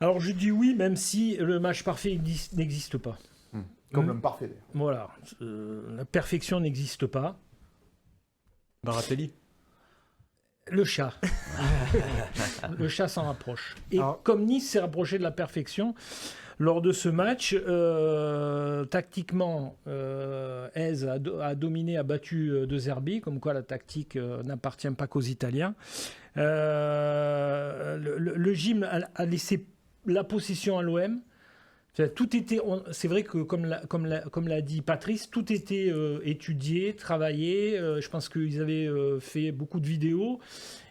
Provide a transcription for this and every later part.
Alors je dis oui, même si le match parfait n'existe pas. Comme l'homme parfait, d'ailleurs. Voilà, la perfection n'existe pas. Baratelli. Le chat. Le chat s'en rapproche. Et Alors- comme Nice s'est rapproché de la perfection, lors de ce match, tactiquement, Hez a dominé, a battu De Zerbi, comme quoi la tactique n'appartient pas qu'aux Italiens. Le gym a laissé la possession à l'OM. Tout était, c'est vrai que comme l'a dit Patrice, tout était étudié, travaillé. Je pense qu'ils avaient fait beaucoup de vidéos.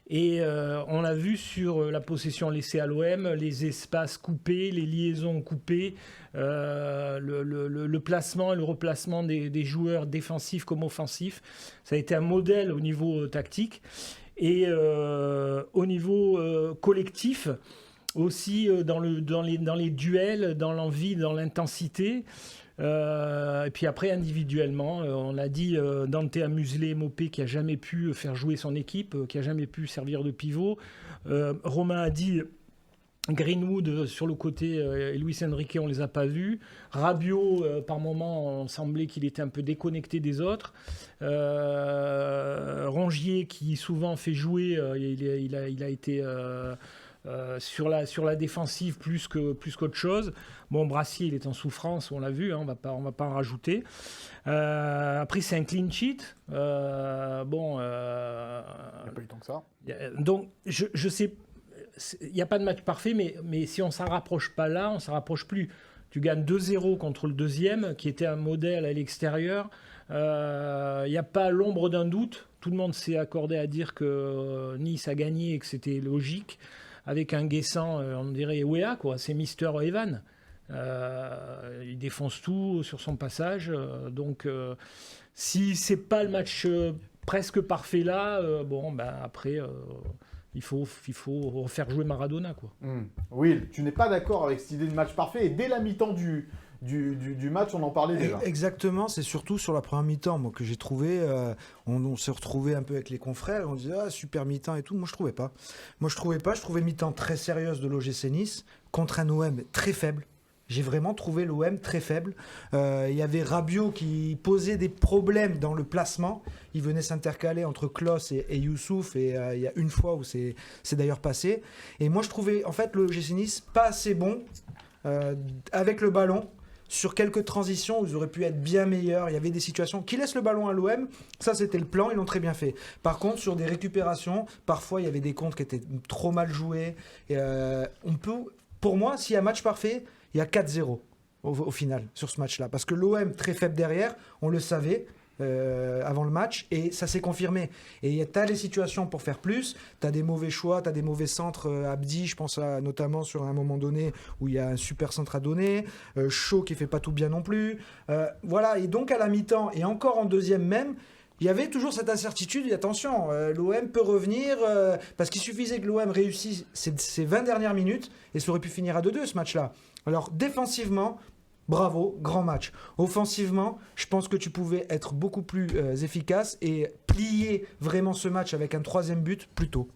Et on l'a vu sur la possession laissée à l'OM, les espaces coupés, les liaisons coupées, le placement et le replacement des joueurs défensifs comme offensifs. Ça a été un modèle au niveau tactique. Et au niveau collectif, aussi dans les duels, dans l'envie, dans l'intensité. Et puis après, individuellement, on a dit Dante a muselé Mopé qui n'a jamais pu faire jouer son équipe, qui n'a jamais pu servir de pivot. Romain a dit Greenwood sur le côté et Luis Enrique, on ne les a pas vus. Rabiot, par moments, on semblait qu'il était un peu déconnecté des autres. Rongier, qui souvent fait jouer, il a été... sur la défensive plus qu'autre chose. Bon, Brassier, il est en souffrance, on l'a vu, hein, on va pas en rajouter. Après, c'est un clean sheet. Il n'y a pas eu tant que ça. Donc, je sais, il n'y a pas de match parfait, mais si on ne s'en rapproche pas là, on ne s'en rapproche plus. Tu gagnes 2-0 contre le deuxième, qui était un modèle à l'extérieur. Il n'y a pas l'ombre d'un doute. Tout le monde s'est accordé à dire que Nice a gagné et que c'était logique. Avec un Guessant, on dirait Wea, quoi. C'est Mister Evan. Il défonce tout sur son passage. Donc, si c'est pas le match presque parfait là, après, il faut faire jouer Maradona, quoi. Oui, tu n'es pas d'accord avec cette idée de match parfait. Et dès la mi-temps du match, on en parlait déjà. Exactement, c'est surtout sur la première mi-temps moi, que j'ai trouvé. On s'est retrouvé un peu avec les confrères, on disait super mi-temps et tout. Moi je trouvais pas. Je trouvais mi-temps très sérieuse de l'OGC Nice contre un OM très faible. J'ai vraiment trouvé l'OM très faible. Il y avait Rabiot qui posait des problèmes dans le placement. Il venait s'intercaler entre Klos et Youssouf. Et il y a une fois où c'est d'ailleurs passé. Et moi je trouvais en fait l'OGC Nice pas assez bon avec le ballon. Sur quelques transitions où ils auraient pu être bien meilleurs, il y avait des situations qui laissent le ballon à l'OM, ça c'était le plan, ils l'ont très bien fait. Par contre, sur des récupérations, parfois il y avait des contres qui étaient trop mal joués. Et, pour moi, s'il y a un match parfait, il y a 4-0 au final sur ce match-là. Parce que l'OM très faible derrière, on le savait. Avant le match et ça s'est confirmé et tu as les situations pour faire plus, tu as des mauvais choix, tu as des mauvais centres. Abdi, je pense notamment sur un moment donné où il y a un super centre à donner, Shaw qui fait pas tout bien non plus, voilà. Et donc à la mi-temps et encore en deuxième même, il y avait toujours cette incertitude et attention, l'OM peut revenir parce qu'il suffisait que l'OM réussisse ces 20 dernières minutes et ça aurait pu finir à 2-2 ce match-là. Alors défensivement, bravo, grand match. Offensivement, je pense que tu pouvais être beaucoup plus efficace et plier vraiment ce match avec un troisième but plus tôt.